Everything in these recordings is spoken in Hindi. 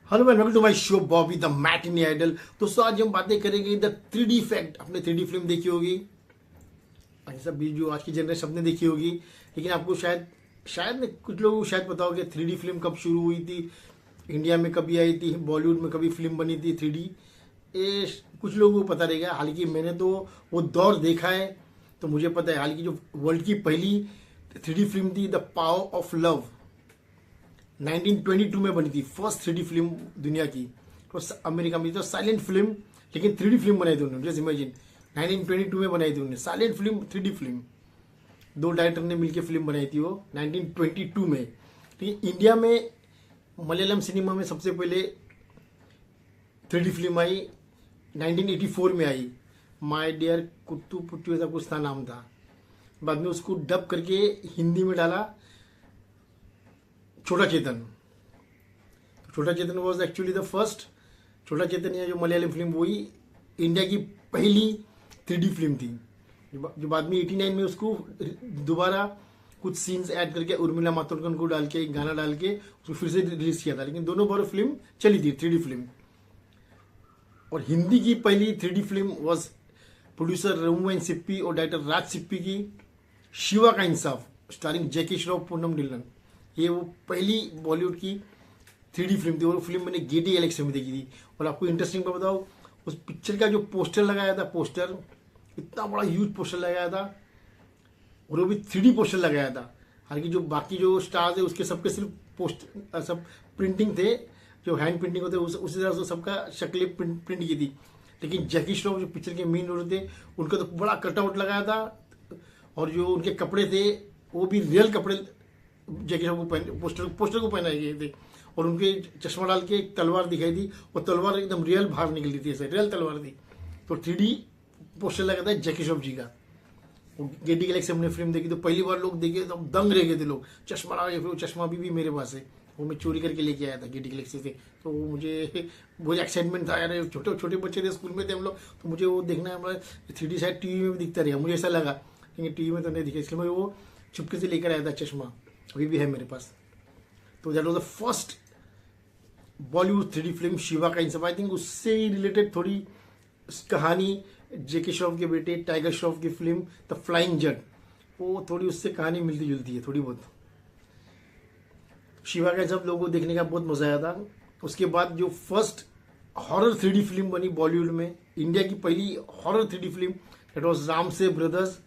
Hello welcome to my show Bobby the matinee idol. दोस्तों आज हम बातें करेंगे द 3D इफेक्ट। आपने 3D फिल्म देखी होगी, ये सब भी जो आज की जनरेशन सबने देखी होगी, लेकिन आपको शायद नहीं, कुछ लोगों को शायद पता होगा 3D फिल्म कब शुरू हुई थी, इंडिया में कभी आई थी, बॉलीवुड में कभी फिल्म बनी थी 3D। ये कुछ लोगों को पता रहेगा, हालांकि मैंने तो वो दौर देखा है तो मुझे पता है। हालांकि जो वर्ल्ड की पहली 3D फिल्म थी द पावर ऑफ लव 1922 में बनी थी, फर्स्ट 3D फिल्म दुनिया की। तो अमेरिका में तो साइलेंट फिल्म, लेकिन 3D फिल्म बनाई थी उन्होंने। जस्ट इमेजिन 1922 में बनाई थी उन्होंने साइलेंट फिल्म, 3D फिल्म। दो डायरेक्टर ने मिलकर फिल्म बनाई थी वो 1922 में। लेकिन इंडिया में मलयालम सिनेमा में सबसे पहले 3D फिल्म आई 1984 में आई। माय डियर कुत्तू पुट्टू ऐसा कुछ था नाम था। बाद में उसको डब करके हिंदी में डाला छोटा चेतन। छोटा चेतन वॉज एक्चुअली द फर्स्ट। छोटा चेतन या जो मलयालम फिल्म वही इंडिया की पहली 3D फिल्म थी, जो बाद में 89 में उसको दोबारा कुछ सीन्स ऐड करके उर्मिला मातोंडकर को डाल के एक गाना डाल के उसको फिर से रिलीज किया था। लेकिन दोनों बार फिल्म चली थी 3D फिल्म। और हिंदी की पहली 3D film was producer Raghuvan Sippy और डायरेक्टर राज सिप्पी की शिवा का इंसाफ, स्टारिंग जैकी श्रॉफ, पूनम ढिल्लन। ये वो पहली बॉलीवुड की 3D फिल्म थी और वो फिल्म मैंने गेटी गैलेक्सी में देखी थी। और आपको इंटरेस्टिंग बात बताओ, उस पिक्चर का जो पोस्टर लगाया था, पोस्टर इतना बड़ा ह्यूज पोस्टर लगाया था, और वो भी 3D पोस्टर लगाया था। हालांकि जो बाकी जो स्टार्स है उसके सबके सिर्फ पोस्टर सब प्रिंटिंग थे, जो हैंड प्रिंटिंग होते उसी तरह से सबका शक्लें प्रिंट की थी। लेकिन जैकी श्रॉफ जो पिक्चर के मेन रोल थे उनका तो बड़ा कटआउट लगाया था, और जो उनके कपड़े थे वो भी रियल कपड़े जैकी श्रॉफ को पोस्टर को पहनाए गए थे। और उनके चश्मा डाल के एक तलवार दिखाई थी, और तलवार एकदम रियल बाहर निकली थी, ऐसे रियल तलवार थी। तो 3D पोस्टर लगा था जैकी श्रॉफ जी का। गेटी गैलेक्सी हमने फिल्म देखी तो पहली बार लोग देखे तो दंग रह गए थे लोग, चश्मा लगा के। फिर वो चश्मा भी मेरे पास है, वो मैं चोरी करके लेके आया था गेटी गैलेक्सी से। तो मुझे बहुत एक्साइटमेंट था यार, छोटे छोटे बच्चे थे, स्कूल में थे हम लोग, तो मुझे वो देखना है। हमारा 3D शायद टीवी में भी दिखता रहेगा, मुझे ऐसा लगा, लेकिन टीवी में तो नहीं दिखा, इसलिए मैं वो चुपके से लेकर आया था चश्मा, अभी भी है मेरे पास। तो that was the first Bollywood 3D film Shiva ka Insaf. I think उससे ही रिलेटेड थोड़ी कहानी जेके श्रॉफ के बेटे टाइगर श्रॉफ की फिल्म द फ्लाइंग जट, वो थोड़ी उससे कहानी मिलती जुलती है थोड़ी बहुत। शिवा का सब लोगों को देखने का बहुत मजा आया था। उसके बाद जो फर्स्ट हॉरर 3D फिल्म बनी बॉलीवुड में, इंडिया की पहली horror 3D film, that was Ram से ब्रदर्स,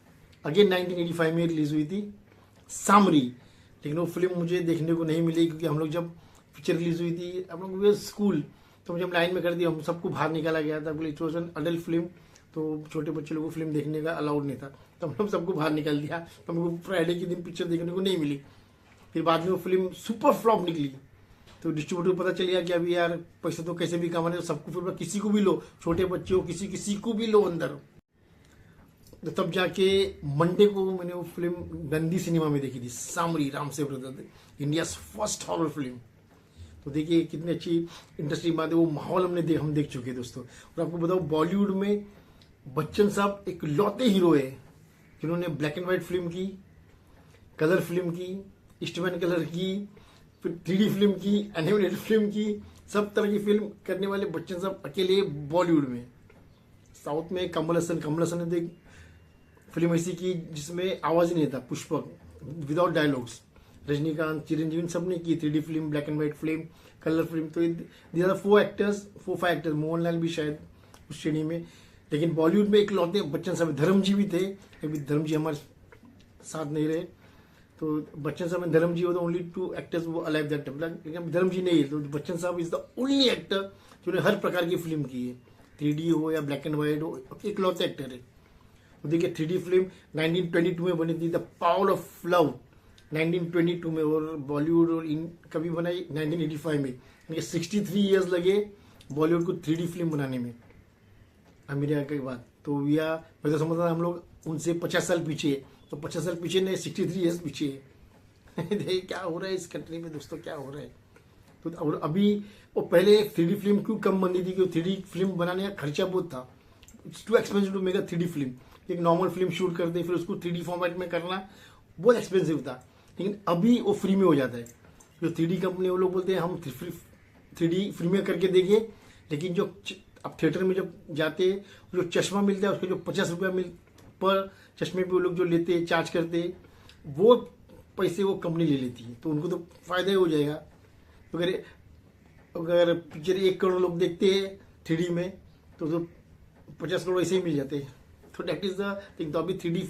अगेन 1985 में रिलीज हुई थी, सामरी। लेकिन वो फिल्म मुझे देखने को नहीं मिली, क्योंकि हम लोग जब पिक्चर रिलीज हुई थी हम लोग स्कूल, तो मुझे हम लाइन में कर दिया, हम सबको बाहर निकाला गया था, बोले it was an adult film, तो छोटे बच्चे लोगों को फिल्म देखने का अलाउड नहीं था, तो हम लोग सबको बाहर निकाल दिया। तो हमको फ्राइडे के दिन पिक्चर देखने को नहीं मिली। फिर बाद में वो फिल्म सुपर फ्लॉप निकली, तो डिस्ट्रीब्यूटर को पता चल गया कि अभी यार पैसे तो कैसे भी कमाने, तो सबको फिर किसी को भी लो, छोटे बच्चे हो, किसी को भी लो अंदर। तो तब जाके मंडे को मैंने वो फिल्म गंदी सिनेमा में देखी थी, सामरी राम से brother, India first horror film. तो देखिए कितनी अच्छी इंटरेस्टिंग बात है, वो माहौल हम देख चुके हैं दोस्तों। और आपको बताओ बॉलीवुड में बच्चन साहब एक लौते हीरो है जिन्होंने ब्लैक एंड व्हाइट फिल्म की, कलर फिल्म की, ईस्टमैन कलर की, फिर 3D फिल्म की, एनिमेटेड फिल्म की, सब तरह की फिल्म करने वाले बच्चन साहब अकेले बॉलीवुड में। साउथ में कमल हसन ने फिल्म ऐसी की जिसमें आवाज ही नहीं था, पुष्पक, विदाउट डायलॉग्स। रजनीकांत, चिरंजीवी सब ने की 3D film, black and white film, colour film. तो दीज आर 4 एक्टर्स, मोहनलाल भी शायद उस श्रेणी में। लेकिन बॉलीवुड में एक लौते बच्चन साहब, धर्म जी भी थे, अभी धर्म जी हमारे साथ नहीं रहे, तो बच्चन साहब एंड धर्म जी वो ओनली 2 एक्टर्स वो अलाइव दैट टाइम। लेकिन धर्म जी नहीं है, तो बच्चन साहब इज द ओनली एक्टर जिन्होंने हर प्रकार की फिल्म की है, 3D हो या ब्लैक एंड व्हाइट हो, एक लौते एक्टर है। तो देखिए 3D फिल्म 1922 में बनी थी, द पावर ऑफ लव 1922 में, और बॉलीवुड और कभी बनाई 1985 में। यानी 63 ईयर्स लगे बॉलीवुड को 3D फिल्म बनाने में अमेरिका के बाद। तो मैं तो समझता था हम लोग उनसे 50 साल पीछे है, तो 50 साल पीछे नहीं, 63 ईयर्स पीछे है। देखिए क्या हो रहा है इस कंट्री में दोस्तों, क्या हो रहा है। तो और अभी वो पहले 3D फिल्म क्यों कम बनी थी, क्योंकि 3D फिल्म बनाने का खर्चा बहुत था, it's too expensive to make a 3D film. एक नॉर्मल फिल्म शूट कर दे फिर उसको 3D फॉर्मेट में करना बहुत एक्सपेंसिव था। लेकिन अभी वो फ्री में हो जाता है। जो 3D कंपनी वो लोग बोलते हैं हम 3D फिल्में करके देखिए, लेकिन जो आप थिएटर में जब जाते हैं, जो चश्मा मिलता है उसके जो 50 रुपया पर चश्मे पे वो लोग जो लेते हैं, चार्ज करते हैं, वो पैसे वो कंपनी ले लेती है, तो उनको तो फायदा ही हो जाएगा। तो अगर पिक्चर 1 करोड़ लोग देखते हैं 3D में, तो 50 करोड़ ऐसे ही मिल जाते हैं। तो डेट इज द थिंग। तो अभी 3D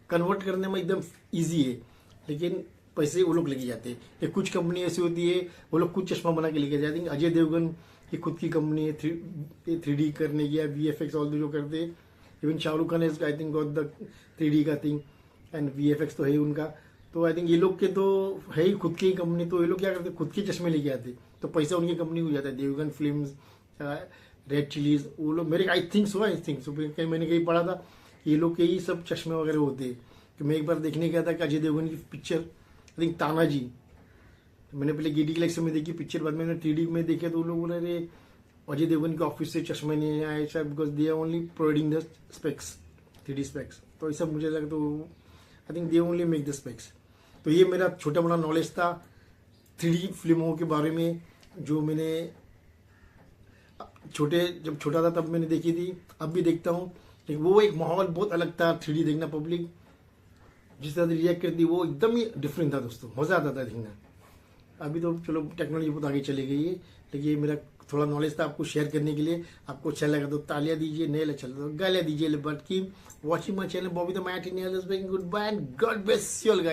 कन्वर्ट करने में एकदम ईजी है, लेकिन पैसे वो लोग लेके जाते हैं। ये कुछ कंपनी ऐसी होती है, वो लोग खुद चश्मा बना के लेके जाते हैं। अजय देवगन की खुद की कंपनी है 3D करने की, या VFX ऑल जो करते हैं। Even Shahrukh Khan is I think got the 3D का थिंग, एंड VFX तो है ही उनका। तो आई थिंक ये लोग के तो है ही खुद की ही कंपनी, तो ये लोग क्या करते हैं, खुद के चश्मे लेके आते, तो पैसा उनकी कंपनी को जाता है। देवगन फिल्म्स, रेड चिलीज, वो लोग मेरे आई थिंक सो कहीं मैंने कहीं पढ़ा था, ये लोग के ही सब चश्मे वगैरह होते हैं। तो मैं एक बार देखने गया था कि अजय देवगन की पिक्चर आई थिंक तानाजी, तो मैंने पहले GD कलेक्शन में देखी पिक्चर, बाद में मैंने 3D में देखे, तो लोग बोले अरे अजय देवगन के ऑफिस से चश्मे नहीं आए शायद, because they are only providing the specs, 3D specs. तो ये सब मुझे लगा, तो I think they only make the specs. तो ये मेरा छोटा बड़ा नॉलेज था 3D फिल्मों के बारे में, जो मैंने जब छोटा था तब मैंने देखी थी, अब भी देखता हूँ। लेकिन वो एक माहौल बहुत अलग था 3D देखना, पब्लिक जिस तरह से रिएक्ट करती वो एकदम ही डिफरेंट था दोस्तों, मज़ा आता था देखना। अभी तो चलो टेक्नोलॉजी बहुत आगे चली गई है, लेकिन ये मेरा थोड़ा नॉलेज था आपको शेयर करने के लिए। आपको अच्छा लगा तो तालियां दीजिए, नहीं अच्छा लगा तो गालियां दीजिए, but keep watching my channel Bobby the matinee. Goodbye and God bless you all guys.